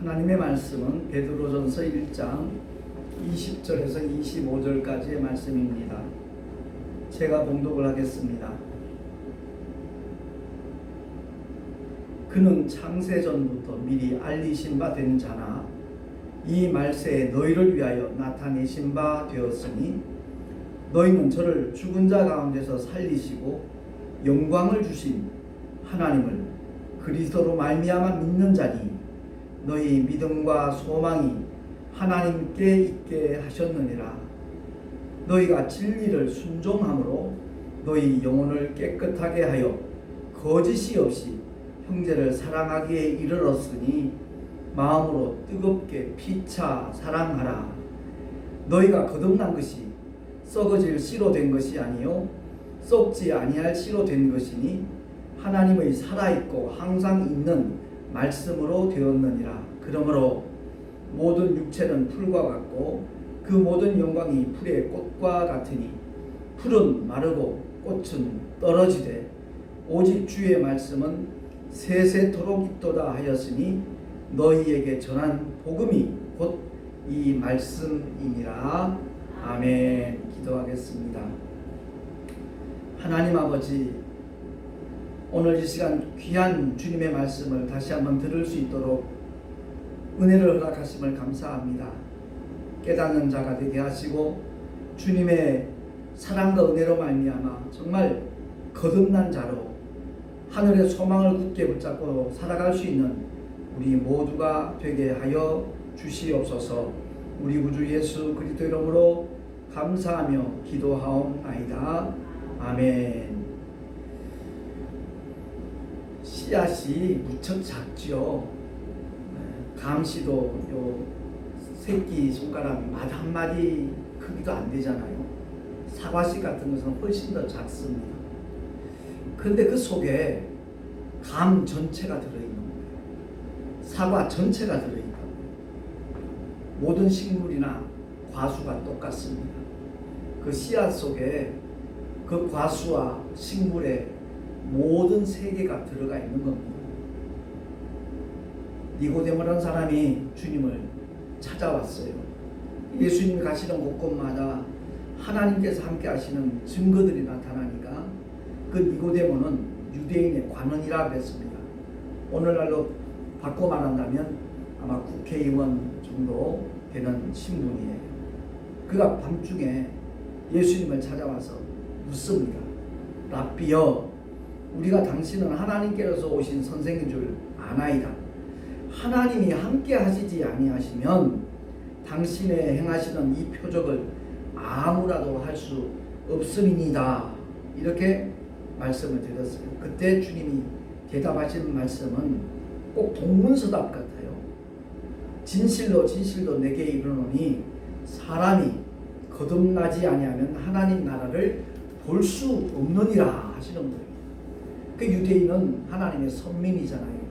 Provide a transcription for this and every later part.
하나님의 말씀은 베드로전서 1장 20절에서 25절까지의 말씀입니다. 제가 봉독을 하겠습니다. 그는 창세전부터 미리 알리신 바 된 자나 이 말세에 너희를 위하여 나타내신 바 되었으니 너희는 저를 죽은 자 가운데서 살리시고 영광을 주신 하나님을 그리스도로 말미암아 믿는 자니 너희 믿음과 소망이 하나님께 있게 하셨느니라. 너희가 진리를 순종함으로 너희 영혼을 깨끗하게 하여 거짓이 없이 형제를 사랑하기에 이르렀으니 마음으로 뜨겁게 피차 사랑하라. 너희가 거듭난 것이 썩어질 씨로 된 것이 아니요 썩지 아니할 씨로 된 것이니 하나님의 살아있고 항상 있는 말씀으로 되었느니라. 그러므로 모든 육체는 풀과 같고 그 모든 영광이 풀의 꽃과 같으니 풀은 마르고 꽃은 떨어지되 오직 주의 말씀은 세세토록 있도다 하였으니 너희에게 전한 복음이 곧 이 말씀이니라. 아멘. 기도하겠습니다. 하나님 아버지, 오늘 이 시간 귀한 주님의 말씀을 다시 한번 들을 수 있도록 은혜를 허락하심을 감사합니다. 깨닫는 자가 되게 하시고 주님의 사랑과 은혜로 말미암아 정말 거듭난 자로 하늘의 소망을 굳게 붙잡고 살아갈 수 있는 우리 모두가 되게 하여 주시옵소서. 우리 구주 예수 그리스도 이름으로 감사하며 기도하옵나이다. 아멘. 씨앗이 무척 작죠. 감시도 요 새끼 손가락 한 마디 크기도 안 되잖아요. 사과씨 같은 것은 훨씬 더 작습니다. 그런데 그 속에 감 전체가 들어있는 거예요. 사과 전체가 들어있는 거예요. 모든 식물이나 과수가 똑같습니다. 그 씨앗 속에 그 과수와 식물의 모든 세계가 들어가 있는 겁니다. 니고데모라는 사람이 주님을 찾아왔어요. 예수님이 가시는 곳곳마다 하나님께서 함께 하시는 증거들이 나타나니까 그 니고데모는 유대인의 관원이라 그랬습니다. 오늘날로 바꿔 말한다면 아마 국회의원 정도 되는 신분이에요. 그가 밤중에 예수님을 찾아와서 묻습니다. 랍비여, 우리가 당신은 하나님께로서 오신 선생인 줄 아나이다. 하나님이 함께 하시지 아니하시면 당신의 행하시는 이 표적을 아무라도 할 수 없음이니다. 이렇게 말씀을 드렸어요. 그때 주님이 대답하신 말씀은 꼭 동문서답 같아요. 진실로 진실로 내게 이르노니 사람이 거듭나지 아니하면 하나님 나라를 볼 수 없느니라 하시는 거예요. 그 유대인은 하나님의 선민이잖아요.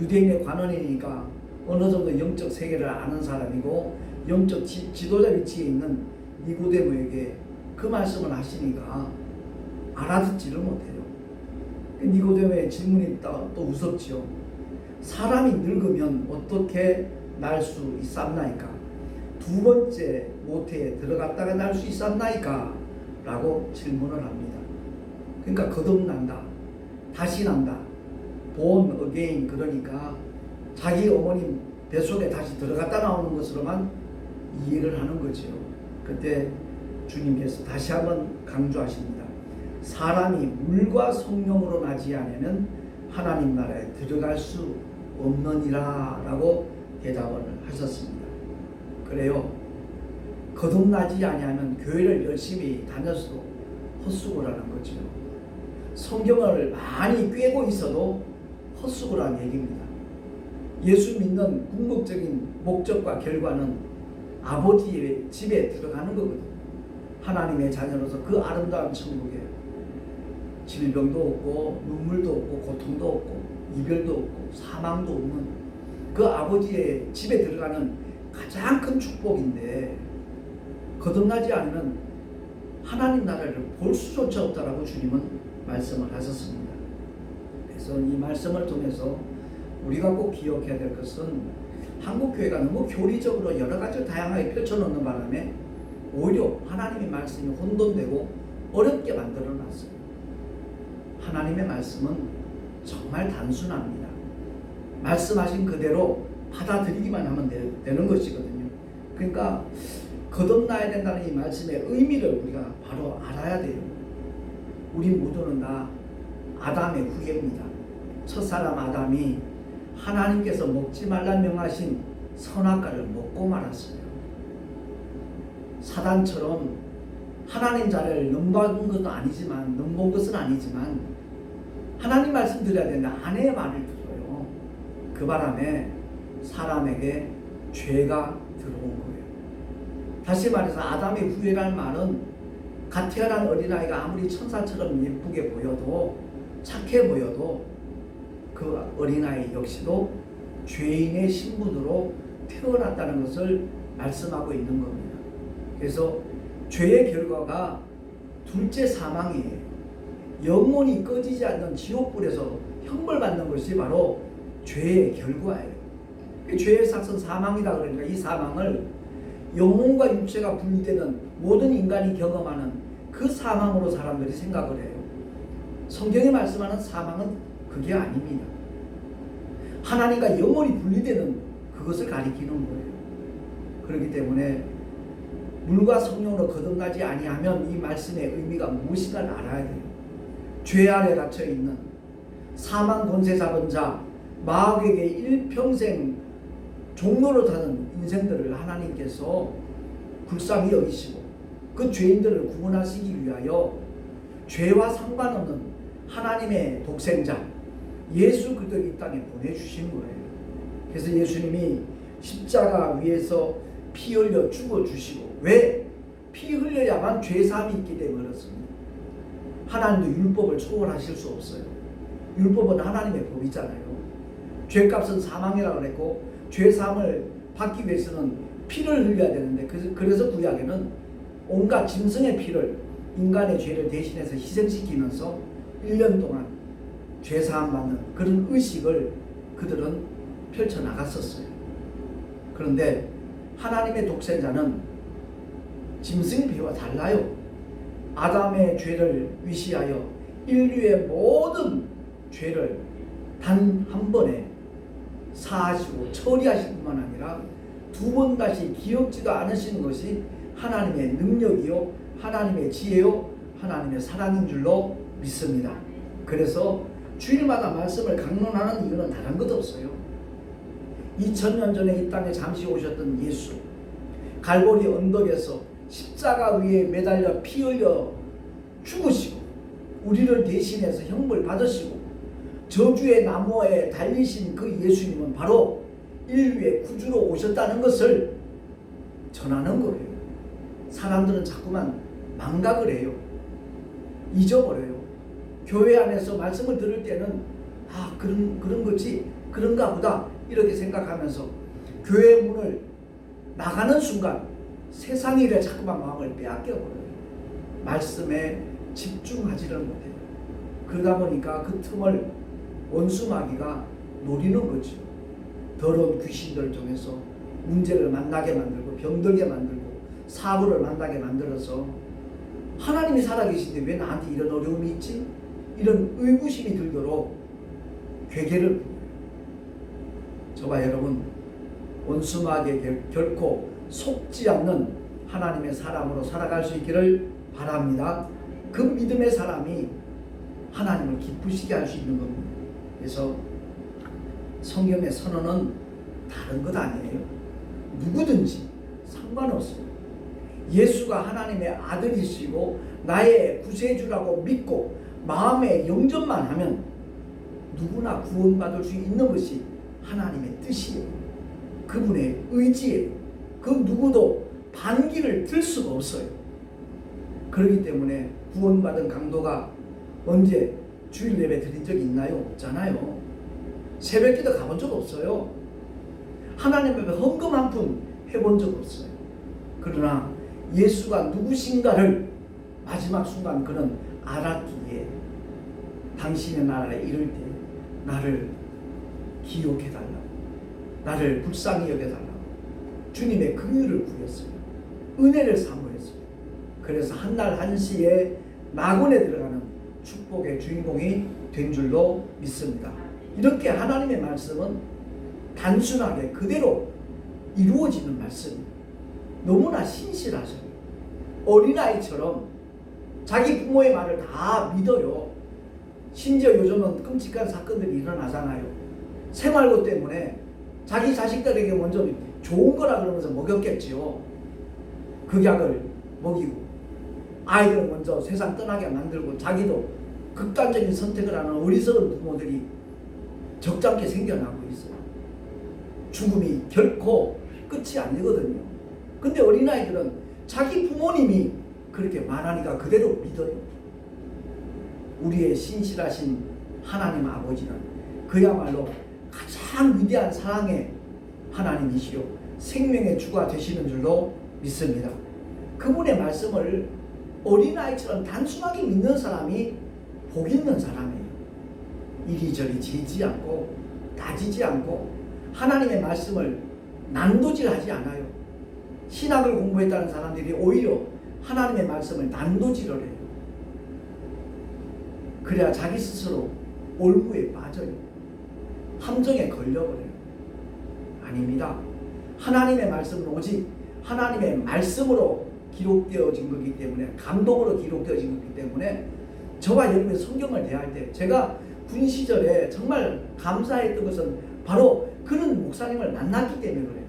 유대인의 관원이니까 어느 정도 영적 세계를 아는 사람이고 영적 지도자 위치에 있는 니고데모에게 그 말씀을 하시니까 알아듣지를 못해요. 니고데모의 질문이 또 무섭지요. 사람이 늙으면 어떻게 날 수 있었나이까? 두 번째 모태에 들어갔다가 날 수 있었나이까? 라고 질문을 합니다. 그러니까 거듭난다, 다시 난다, born again, 그러니까 자기 어머님 뱃속에 다시 들어갔다 나오는 것으로만 이해를 하는 거죠. 그때 주님께서 다시 한번 강조하십니다. 사람이 물과 성령으로 나지 않으면 하나님 나라에 들어갈 수 없느니라 라고 대답을 하셨습니다. 그래요. 거듭나지 아니하면 교회를 열심히 다녔어도 헛수고라는 거죠. 성경을 많이 꿰고 있어도 헛수고라는 얘기입니다. 예수 믿는 궁극적인 목적과 결과는 아버지의 집에 들어가는 거거든요. 하나님의 자녀로서 그 아름다운 천국에 질병도 없고 눈물도 없고 고통도 없고 이별도 없고 사망도 없는 그 아버지의 집에 들어가는 가장 큰 축복인데 거듭나지 않으면 하나님 나라를 볼 수조차 없다라고 주님은 말씀을 하셨습니다. 그래서 이 말씀을 통해서 우리가 꼭 기억해야 될 것은 한국교회가 너무 교리적으로 여러 가지를 다양하게 펼쳐놓는 바람에 오히려 하나님의 말씀이 혼돈되고 어렵게 만들어놨어요. 하나님의 말씀은 정말 단순합니다. 말씀하신 그대로 받아들이기만 하면 되는 것이거든요. 그러니까 거듭나야 된다는 이 말씀의 의미를 우리가 바로 알아야 돼요. 우리 모두는 다 아담의 후예입니다. 첫사람 아담이 하나님께서 먹지 말라 명하신 선악과를 먹고 말았어요. 사단처럼 하나님 자리를 넘본 것은 아니지만 하나님 말씀 드려야 되는데 아내의 말을 들어요. 그 바람에 사람에게 죄가 들어온 거예요. 다시 말해서 아담의 후예라는 말은 갓 태어난 어린아이가 아무리 천사처럼 예쁘게 보여도 착해 보여도 그 어린아이 역시도 죄인의 신분으로 태어났다는 것을 말씀하고 있는 겁니다. 그래서 죄의 결과가 둘째 사망이에요. 영원히 꺼지지 않는 지옥불에서 형벌받는 것이 바로 죄의 결과예요. 죄의 삭은 사망이다 그러니까 이 사망을 영혼과 육체가 분리되는 모든 인간이 경험하는 그 사망으로 사람들이 생각을 해요. 성경이 말씀하는 사망은 그게 아닙니다. 하나님과 영원히 분리되는 그것을 가리키는 거예요. 그렇기 때문에 물과 성령으로 거듭나지 아니하면 이 말씀의 의미가 무엇인가를 알아야 돼요. 죄 아래 갇혀 있는 사망 권세 잡은 자, 마귀에게 일평생 종로로 타는 인생들을 하나님께서 불쌍히 여기시고 그 죄인들을 구원하시기 위하여 죄와 상관없는 하나님의 독생자 예수 그리스도를 이 땅에 보내주신 거예요. 그래서 예수님이 십자가 위에서 피 흘려 죽어주시고, 왜? 피 흘려야만 죄사함이 있기 때문에 그렇습니다. 하나님도 율법을 초월하실 수 없어요. 율법은 하나님의 법이잖아요. 죄값은 사망이라고 그랬고 죄사함을 받기 위해서는 피를 흘려야 되는데, 그래서 구약에는 온갖 짐승의 피를 인간의 죄를 대신해서 희생시키면서 1년 동안 죄사함 받는 그런 의식을 그들은 펼쳐나갔었어요. 그런데 하나님의 독생자는 짐승의 피와 달라요. 아담의 죄를 위시하여 인류의 모든 죄를 단 한 번에 사하시고 처리하실 뿐만 아니라 두 번 다시 기억지도 않으시는 것이 하나님의 능력이요, 하나님의 지혜요, 하나님의 사랑인 줄로 믿습니다. 그래서 주일마다 말씀을 강론하는 이유는 다른 것 없어요. 2000년 전에 이 땅에 잠시 오셨던 예수, 갈보리 언덕에서 십자가 위에 매달려 피 흘려 죽으시고 우리를 대신해서 형벌 받으시고 저주의 나무에 달리신 그 예수님은 바로 인류의 구주로 오셨다는 것을 전하는 거예요. 사람들은 자꾸만 망각을 해요. 잊어버려요. 교회 안에서 말씀을 들을 때는 그런 거지, 그런가 보다 이렇게 생각하면서 교회 문을 나가는 순간 세상 일에 자꾸만 마음을 빼앗겨버려요. 말씀에 집중하지를 못해요. 그러다 보니까 그 틈을 원수 마귀가 노리는 거죠. 더러운 귀신들을 통해서 문제를 만나게 만들고 병들게 만들고 사고를 만나게 만들어서 하나님이 살아계신데 왜 나한테 이런 어려움이 있지? 이런 의구심이 들도록 괴계를 부려요. 저와 여러분, 원수 마귀에게 결코 속지 않는 하나님의 사람으로 살아갈 수 있기를 바랍니다. 그 믿음의 사람이 하나님을 기쁘시게 할 수 있는 겁니다. 그래서 성경의 선언은 다른 것 아니에요. 누구든지 상관없어요. 예수가 하나님의 아들이시고 나의 구세주라고 믿고 마음에 영접만 하면 누구나 구원받을 수 있는 것이 하나님의 뜻이에요. 그분의 의지예요. 그 누구도 반기를 들 수가 없어요. 그렇기 때문에 구원받은 강도가 언제 주일 예배 드린 적이 있나요? 없잖아요. 새벽기도 가본 적 없어요. 하나님 앞에 헌금 한 푼 해본 적 없어요. 그러나 예수가 누구신가를 마지막 순간 그는 알았기에 당신의 나라에 이를 때 나를 기억해달라고, 나를 불쌍히 여겨달라고 주님의 긍휼을 구했어요. 은혜를 사모했어요. 그래서 한날 한시에 낙원에 들어가는 축복의 주인공이 된 줄로 믿습니다. 이렇게 하나님의 말씀은 단순하게 그대로 이루어지는 말씀입니다. 너무나 신실하셔요. 어린아이처럼 자기 부모의 말을 다 믿어요. 심지어 요즘은 끔찍한 사건들이 일어나잖아요. 생활고 때문에 자기 자식들에게 먼저 좋은 거라 그러면서 먹였겠지요. 극약을 먹이고 아이들을 먼저 세상 떠나게 만들고 자기도 극단적인 선택을 하는 어리석은 부모들이 적잖게 생겨나고 있어요. 죽음이 결코 끝이 아니거든요. 근데 어린아이들은 자기 부모님이 그렇게 말하니까 그대로 믿어요. 우리의 신실하신 하나님 아버지는 그야말로 가장 위대한 사랑의 하나님이시요 생명의 주가 되시는 줄로 믿습니다. 그분의 말씀을 어린아이처럼 단순하게 믿는 사람이 복 있는 사람이에요. 이리저리 재지 않고 따지지 않고 하나님의 말씀을 난도질하지 않아요. 신학을 공부했다는 사람들이 오히려 하나님의 말씀을 난도질을 해요. 그래야 자기 스스로 올무에 빠져요. 함정에 걸려버려요. 아닙니다. 하나님의 말씀은 오직 하나님의 말씀으로 기록되어진 거기 때문에, 감동으로 기록되어진 거기 때문에 저와 여러분이 성경을 대할 때 제가 군 시절에 정말 감사했던 것은 바로 그런 목사님을 만났기 때문에 그래요.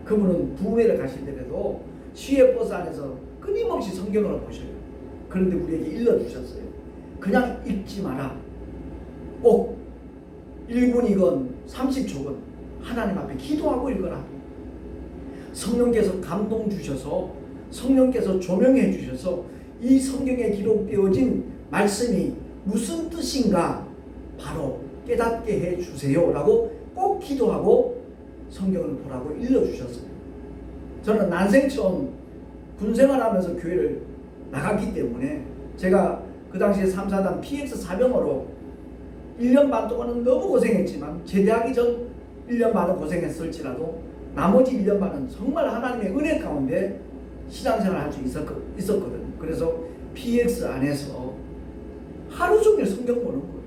그분은 부흥회를 가시더라도 시외버스 안에서 끊임없이 성경을 보셔요. 그런데 우리에게 일러주셨어요. 그냥 읽지 마라. 꼭 1분이건 30초건 하나님 앞에 기도하고 읽어라. 성령께서 감동 주셔서, 성령께서 조명해 주셔서 이 성경에 기록되어진 말씀이 무슨 뜻인가 바로 깨닫게 해 주세요 라고 꼭 기도하고 성경을 보라고 일러주셨어요. 저는 난생 처음 군생활하면서 교회를 나갔기 때문에 제가 그 당시에 3사단 PX 사병으로 1년 반 동안은 너무 고생했지만 제대하기 전 1년 반은 고생했을지라도 나머지 1년 반은 정말 하나님의 은혜 가운데 신앙생활을 할 수 있었거든요. 그래서 PX 안에서 하루 종일 성경 보는 거예요.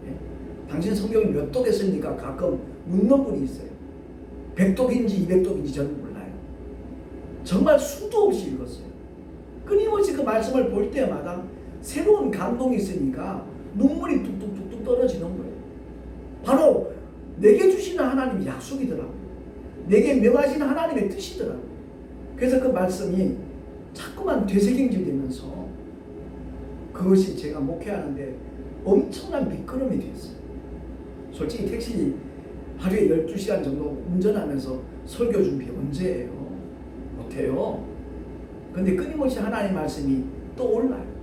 예? 당신 성경이 몇 독했습니까? 가끔 묻는 분이 있어요. 100독인지 200독인지 저는 몰라요. 정말 수도 없이 읽었어요. 끊임없이 그 말씀을 볼 때마다 새로운 감동이 있으니까 눈물이 뚝뚝뚝뚝 떨어지는 거예요. 바로 내게 주시는 하나님의 약속이더라고요. 내게 명하시는 하나님의 뜻이더라고요. 그래서 그 말씀이 자꾸만 되새김질되면서 그것이 제가 목회하는데 엄청난 밑거름이 됐어요. 솔직히 택시 하루에 12시간 정도 운전하면서 설교 준비 언제 해요? 못해요. 근데 끊임없이 하나님 말씀이 떠올라요.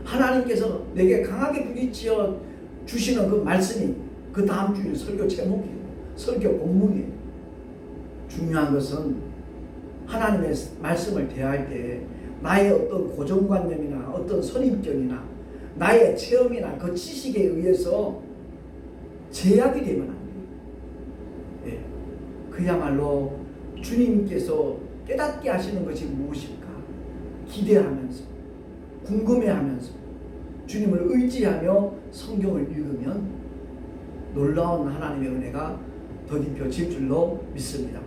하나님께서 내게 강하게 부딪혀 주시는 그 말씀이 그 다음 주일 설교 제목이에요. 설교 본문이에요. 중요한 것은 하나님의 말씀을 대할 때 나의 어떤 고정관념이나 어떤 선입견이나 나의 체험이나 그 지식에 의해서 제약이 되면 안 돼요. 예. 그야말로 주님께서 깨닫게 하시는 것이 무엇일까 기대하면서 궁금해하면서 주님을 의지하며 성경을 읽으면 놀라운 하나님의 은혜가 더딥혀질 줄로 믿습니다.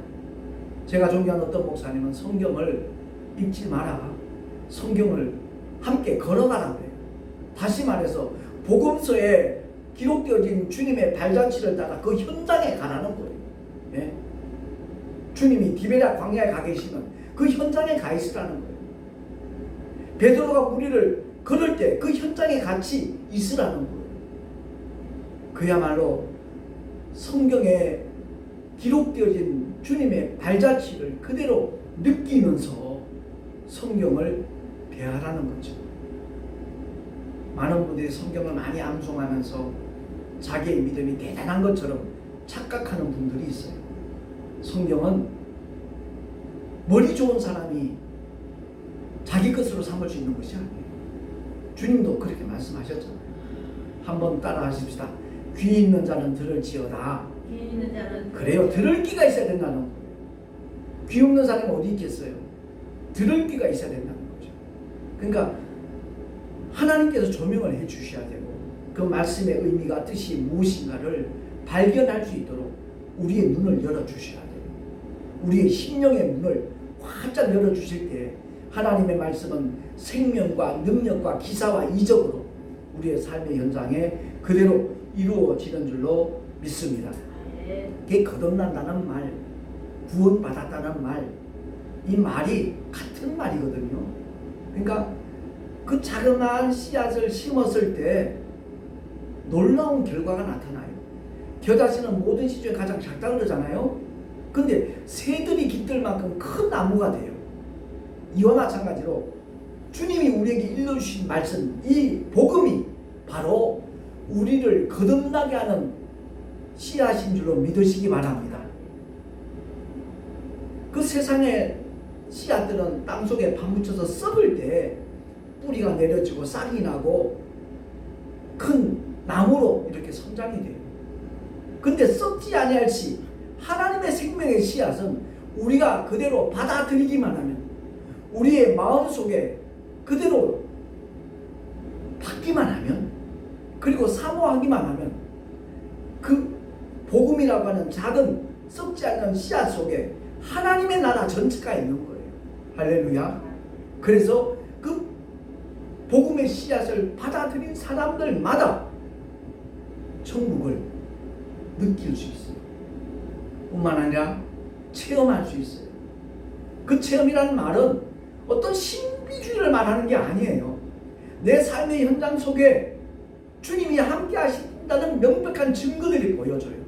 제가 존경하는 어떤 목사님은 성경을 읽지 마라. 성경을 함께 걸어가라 그래요. 다시 말해서 복음서에 기록되어진 주님의 발자취를 따라 그 현장에 가라는 거예요. 예? 주님이 디베랴 광야에 가 계시면 그 현장에 가 있으라는 거예요. 베드로가 무리를 걸을 때 그 현장에 같이 있으라는 거예요. 그야말로 성경에 기록되어진 주님의 발자취를 그대로 느끼면서 성경을 대하라는 거죠. 많은 분들이 성경을 많이 암송하면서 자기의 믿음이 대단한 것처럼 착각하는 분들이 있어요. 성경은 머리 좋은 사람이 자기 것으로 삼을 수 있는 것이 아니에요. 주님도 그렇게 말씀하셨잖아요. 한번 따라 하십시다. 귀 있는 자는 들을지어다. 귀 있는 자는 그래요. 들을 귀가 있어야 된다는 거예요. 귀 없는 사람이 어디 있겠어요? 들을 귀가 있어야 된다는 거죠. 그러니까 하나님께서 조명을 해 주셔야 되고 그 말씀의 의미가 뜻이 무엇인가를 발견할 수 있도록 우리의 눈을 열어 주셔야 돼요. 우리의 심령의 문을 활짝 열어 주실 때 하나님의 말씀은 생명과 능력과 기사와 이적으로 우리의 삶의 현장에 그대로 이루어지는 줄로 믿습니다. 그게 거듭난다는 말, 구원받았다는 말, 이 말이 같은 말이거든요. 그러니까 그 자그마한 씨앗을 심었을 때 놀라운 결과가 나타나요. 겨자씨는 모든 씨 중에 가장 작다 그러잖아요. 근데 새들이 깃들 만큼 큰 나무가 돼요. 이와 마찬가지로 주님이 우리에게 일러주신 말씀, 이 복음이 바로 우리를 거듭나게 하는 씨앗인 줄로 믿으시기 바랍니다. 그 세상의 씨앗들은 땅속에 파묻혀서 썩을 때 뿌리가 내려지고 싹이 나고 큰 나무로 이렇게 성장이 돼요. 근데 썩지 아니할 씨, 하나님의 생명의 씨앗은 우리가 그대로 받아들이기만 하면, 우리의 마음속에 그대로 받기만 하면, 그리고 사모하기만 하면 그 복음이라고 하는 작은 썩지 않는 씨앗 속에 하나님의 나라 전체가 있는 거예요. 할렐루야. 그래서 그 복음의 씨앗을 받아들인 사람들마다 천국을 느낄 수 있어요. 뿐만 아니라 체험할 수 있어요. 그 체험이라는 말은 어떤 신비주의를 말하는 게 아니에요. 내 삶의 현장 속에 주님이 함께 하신다는 명백한 증거들이 보여져요.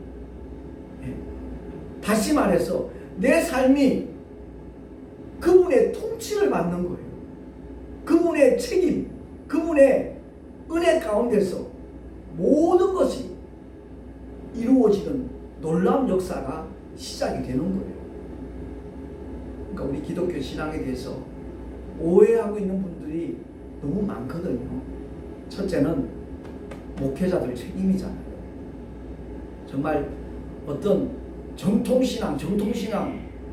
다시 말해서 내 삶이 그분의 통치를 받는 거예요. 그분의 책임, 그분의 은혜 가운데서 모든 것이 이루어지는 놀라운 역사가 시작이 되는 거예요. 그러니까 우리 기독교 신앙에 대해서 오해하고 있는 분들이 너무 많거든요. 첫째는 목회자들 책임이잖아요. 정말 어떤 정통신앙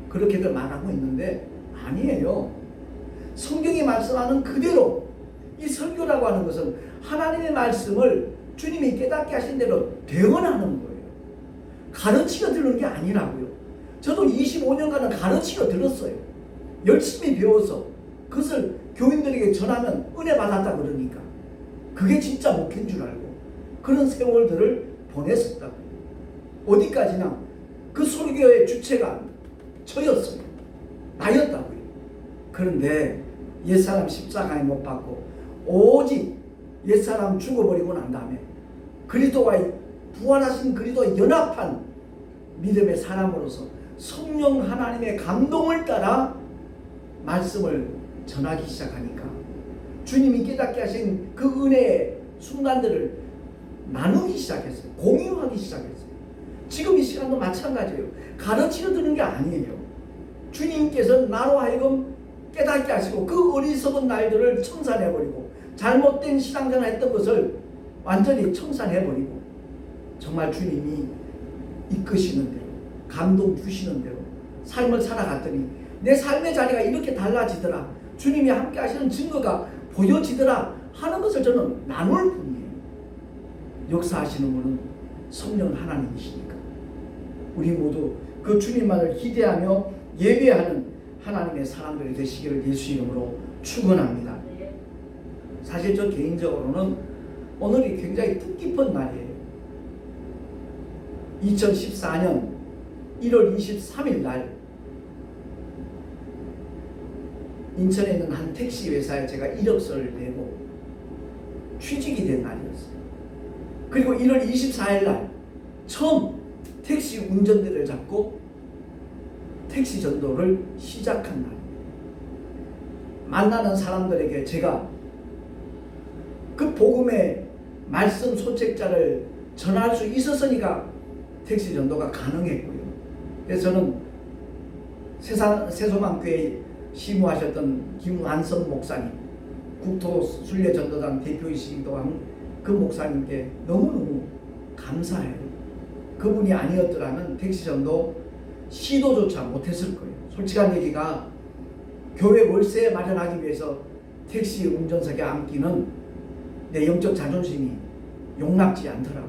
그렇게들 말하고 있는데 아니에요. 성경이 말씀하는 그대로 이 설교라고 하는 것은 하나님의 말씀을 주님이 깨닫게 하신 대로 대언하는 거예요. 가르치려 들은 게 아니라고요. 저도 25년간은 가르치려 들었어요. 열심히 배워서 그것을 교인들에게 전하면 은혜 받았다 그러니까 그게 진짜 목회인 줄 알고 그런 세월들을 보냈었다고요. 어디까지나 그 설교의 주체가 저였어요. 나였다고요. 그런데 옛사람 십자가에 못 박고 오직 옛사람 죽어버리고 난 다음에 그리스도와 부활하신 그리스도와 연합한 믿음의 사람으로서 성령 하나님의 감동을 따라 말씀을 전하기 시작하니까 주님이 깨닫게 하신 그 은혜의 순간들을 나누기 시작했어요. 공유하기 시작했어요. 지금 이 시간도 마찬가지예요. 가르치려 드는 게 아니에요. 주님께서 나로 하여금 깨닫게 하시고 그 어리석은 날들을 청산해버리고 잘못된 신앙생활 했던 것을 완전히 청산해버리고 정말 주님이 이끄시는 대로 감동 주시는 대로 삶을 살아갔더니 내 삶의 자리가 이렇게 달라지더라, 주님이 함께 하시는 증거가 보여지더라 하는 것을 저는 나눌 뿐이에요. 역사하시는 분은 성령 하나님이시니까 우리 모두 그 주님만을 기대하며 예배하는 하나님의 사람들이 되시기를 예수 이름으로 축원합니다. 사실 저 개인적으로는 오늘이 굉장히 뜻깊은 날이에요. 2014년 1월 23일 날 인천에 있는 한 택시 회사에 제가 이력서를 내고 취직이 된 날이었어요. 그리고 1월 24일 날 처음 택시 운전대를 잡고 택시 전도를 시작한 날. 만나는 사람들에게 제가 그 복음의 말씀 소책자를 전할 수 있었으니까 택시 전도가 가능했고요. 그래서 저는 세소망교회 시무하셨던 김완성 목사님, 국토순례전도단 대표이시기도 한 그 목사님께 너무너무 감사해요. 그분이 아니었더라면 택시전도 시도조차 못했을 거예요. 솔직한 얘기가 교회 월세 마련하기 위해서 택시 운전석에 앉기는 내 영적 자존심이 용납지 않더라고.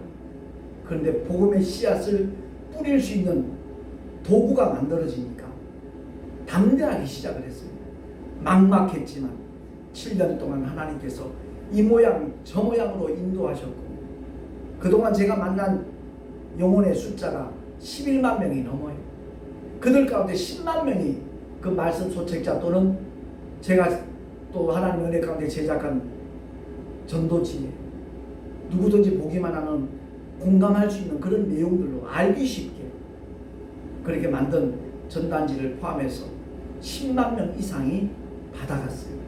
그런데 복음의 씨앗을 뿌릴 수 있는 도구가 만들어지니까 담대하게 시작을 했습니다. 막막했지만 7년 동안 하나님께서 이 모양 저 모양으로 인도하셨고, 그동안 제가 만난 영혼의 숫자가 11만 명이 넘어요. 그들 가운데 10만 명이 그 말씀 소책자 또는 제가 또 하나님 은혜 가운데 제작한 전도지에 누구든지 보기만 하면 공감할 수 있는 그런 내용들로 알기 쉽게 그렇게 만든 전단지를 포함해서 10만 명 이상이 받아갔어요.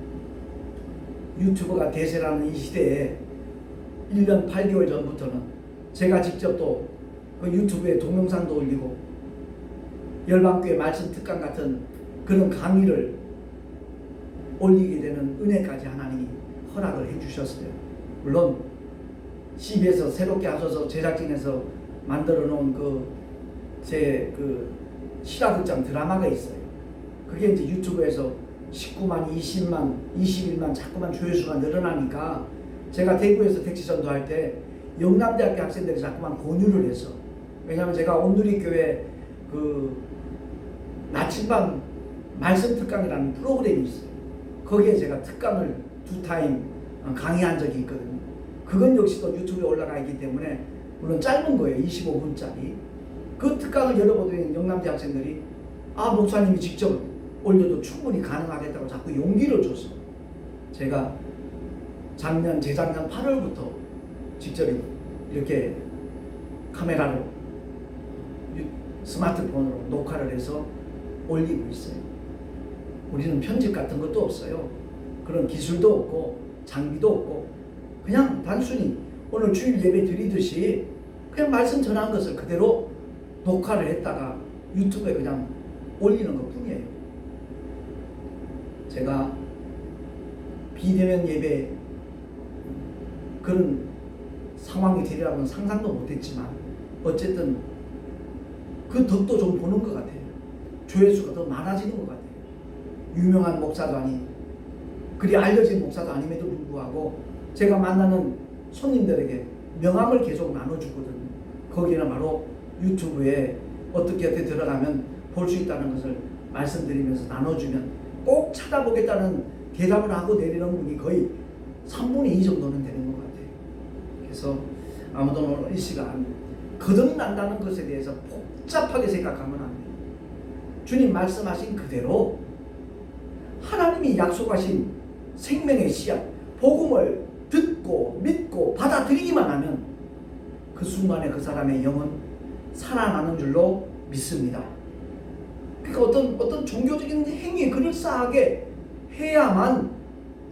유튜브가 대세라는 이 시대에 1년 8개월 전부터는 제가 직접 또 그 유튜브에 동영상도 올리고 열방교회 말씀 특강 같은 그런 강의를 올리게 되는 은혜까지 하나님이 허락을 해주셨어요. 물론 CB에서 새롭게 하셔서 제작진에서 만들어 놓은 제 실화극장 드라마가 있어요. 그게 이제 유튜브에서 19만, 20만, 21만 자꾸만 조회수가 늘어나니까 제가 대구에서 택시 전도할 때 영남대학교 학생들이 자꾸만 권유를 해서, 왜냐하면 제가 온누리교회 나침반 말씀 특강이라는 프로그램이 있어요. 거기에 제가 특강을 2타임 강의한 적이 있거든요. 그건 역시도 유튜브에 올라가 있기 때문에 물론 짧은 거예요. 25분짜리. 그 특강을 열어보더니 영남대 학생들이 목사님이 직접 올려도 충분히 가능하겠다고 자꾸 용기를 줬어. 제가 재작년 8월부터 직접 이렇게 카메라로 스마트폰으로 녹화를 해서 올리고 있어요. 우리는 편집 같은 것도 없어요. 그런 기술도 없고 장비도 없고 그냥 단순히 오늘 주일 예배 드리듯이 그냥 말씀 전한 것을 그대로 녹화를 했다가 유튜브에 그냥 올리는 것 뿐이에요. 제가 비대면 예배 그런 상황이 되리라고는 상상도 못했지만 어쨌든 그 덕도 좀 보는 것 같아요. 조회수가 더 많아지는 것 같아요. 유명한 목사도 아닌, 그리 알려진 목사도 아님에도 불구하고 제가 만나는 손님들에게 명함을 계속 나눠주거든요. 거기는 바로 유튜브에 어떻게 들어가면 볼 수 있다는 것을 말씀드리면서 나눠주면 꼭 찾아보겠다는 대답을 하고 내리는 분이 거의 3분의 2 정도는 되는 것 같아요. 그래서 아무도 오늘 이 시간 거듭난다는 것에 대해서 복잡하게 생각하면 안 돼요. 주님 말씀하신 그대로 하나님이 약속하신 생명의 씨앗, 복음을 듣고 믿고 받아들이기만 하면 그 순간에 그 사람의 영은 살아나는 줄로 믿습니다. 그러니까 어떤 종교적인 행위 그럴싸하게 해야만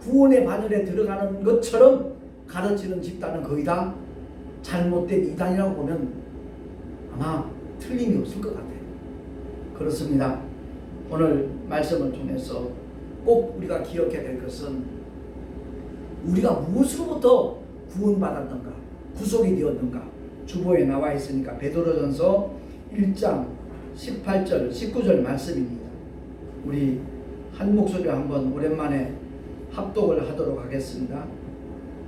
구원의 바늘에 들어가는 것처럼 가르치는 집단은 거의 다 잘못된 이단이라고 보면 아마 틀림이 없을 것 같아요. 그렇습니다. 오늘 말씀을 통해서 꼭 우리가 기억해야 될 것은 우리가 무엇으로부터 구원받았던가 구속이 되었던가 주보에 나와 있으니까 베드로전서 1장 18절 19절 말씀입니다. 우리 한 목소리로 한번 오랜만에 합독을 하도록 하겠습니다.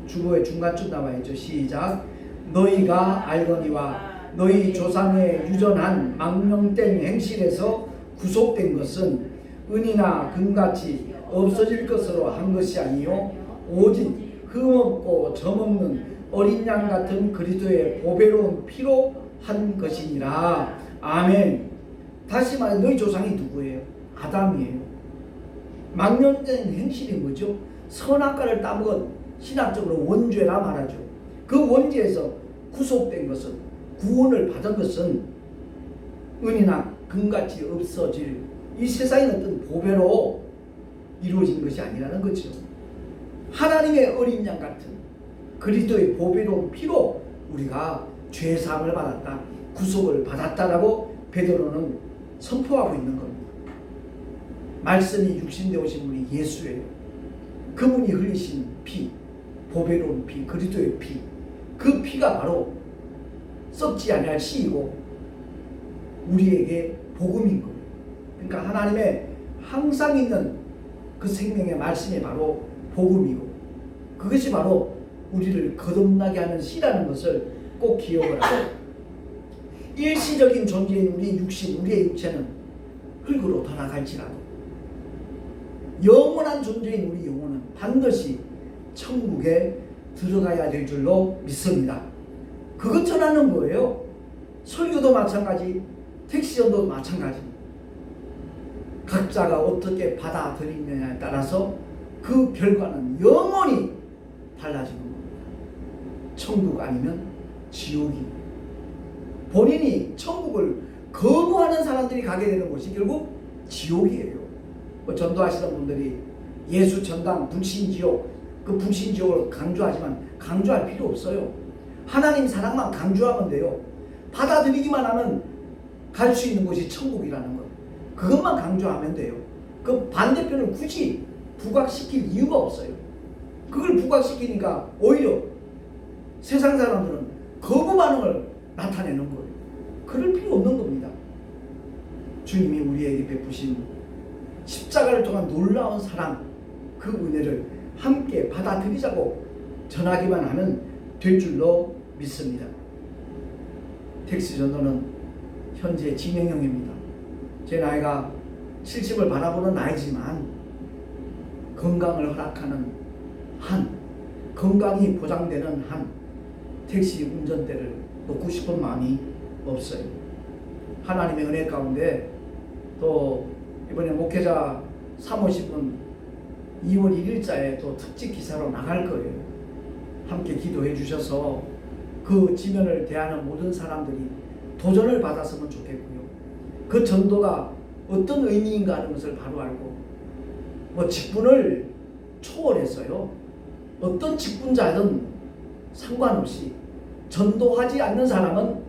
주보의 중간쯤 나와 있죠. 시작. 너희가 알거니와 너희 조상의 유전한 망령된 행실에서 구속된 것은 은이나 금같이 없어질 것으로 한 것이 아니요 오직 흠없고 점없는 어린 양 같은 그리스도의 보배로운 피로 한 것이니라. 아멘. 다시 말해 너희 조상이 누구예요? 아담이에요. 망령된 행실이 뭐죠? 선악과를 따먹은 신학적으로 원죄라 말하죠. 그 원죄에서 구속된 것은, 구원을 받은 것은 은이나 금같이 없어질 이 세상의 어떤 보배로 이루어진 것이 아니라는 거죠. 하나님의 어린 양 같은 그리스도의 보배로운 피로 우리가 죄사함을 받았다, 구속을 받았다라고 베드로는 선포하고 있는 겁니다. 말씀이 육신되어 오신 분이 예수예요. 그분이 흘리신 피, 보배로운 피, 그리스도의 피, 그 피가 바로 썩지 아니할 씨이고 우리에게 복음인 거예요. 그러니까 하나님의 항상 있는 그 생명의 말씀이 바로 복음이고 그것이 바로 우리를 거듭나게 하는 씨라는 것을 꼭 기억을 하고 일시적인 존재인 우리 육신, 우리의 육체는 흙으로 돌아갈지라도 영원한 존재인 우리 영혼은 반드시 천국에 들어가야 될 줄로 믿습니다. 그것 전하는 거예요. 설교도 마찬가지, 택시전도 마찬가지. 각자가 어떻게 받아들이느냐에 따라서 그 결과는 영원히 달라지는 겁니다. 천국 아니면 지옥이. 본인이 천국을 거부하는 사람들이 가게 되는 곳이 결국 지옥이에요. 뭐 전도하시는 분들이 예수 전당 불신지옥, 그 불신지옥을 강조하지만 강조할 필요 없어요. 하나님 사랑만 강조하면 돼요. 받아들이기만 하면 갈 수 있는 곳이 천국이라는 것, 그것만 강조하면 돼요. 그 반대편을 굳이 부각시킬 이유가 없어요. 그걸 부각시키니까 오히려 세상 사람들은 거부 반응을 나타내는 거예요. 그럴 필요 없는 겁니다. 주님이 우리에게 베푸신 십자가를 통한 놀라운 사랑, 그 은혜를 함께 받아들이자고 전하기만 하면 될 줄로 믿습니다. 택시 전도는 현재 진행형입니다. 제 나이가 70을 바라보는 나이지만 건강을 허락하는 한, 건강이 보장되는 한 택시 운전대를 놓고 싶은 마음이 없어요. 하나님의 은혜 가운데 또 이번에 목회자 사모십은 2월 1일자에 또 특집 기사로 나갈 거예요. 함께 기도해 주셔서 그 지면을 대하는 모든 사람들이 도전을 받았으면 좋겠고요. 그 전도가 어떤 의미인가 하는 것을 바로 알고 뭐 직분을 초월해서요. 어떤 직분자든 상관없이 전도하지 않는 사람은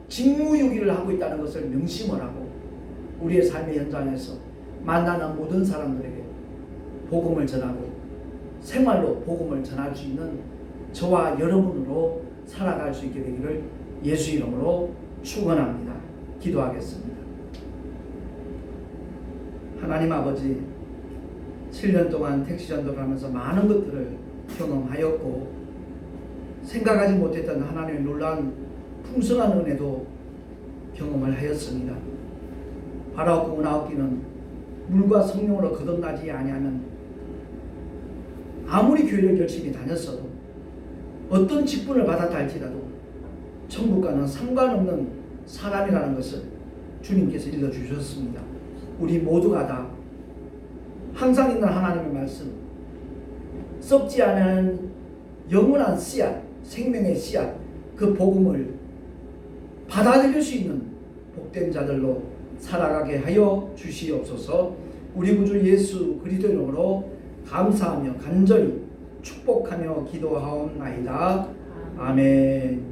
직무유기를 하고 있다는 것을 명심을 하고 우리의 삶의 현장에서 만나는 모든 사람들에게 복음을 전하고 생활로 복음을 전할 수 있는 저와 여러분으로 살아갈 수 있게 되기를 예수 이름으로 축원합니다. 기도하겠습니다. 하나님 아버지, 7년 동안 택시 전도를 하면서 많은 것들을 경험하였고 생각하지 못했던 하나님의 놀라운 풍성한 은혜도 경험을 하였습니다. 바라옵고 은하옵기는 물과 성령으로 거듭나지 아니하면 아무리 교회를 열심히 다녔어도 어떤 직분을 받았다 할지라도 천국과는 상관없는 사람이라는 것을 주님께서 일러주셨습니다. 우리 모두가 다 항상 있는 하나님의 말씀, 썩지 않은 영원한 씨앗, 생명의 씨앗, 그 복음을 받아들일 수 있는 복된 자들로 살아가게 하여 주시옵소서. 우리 구주 예수 그리스도 이름으로 감사하며 간절히 축복하며 기도하옵나이다. 아멘.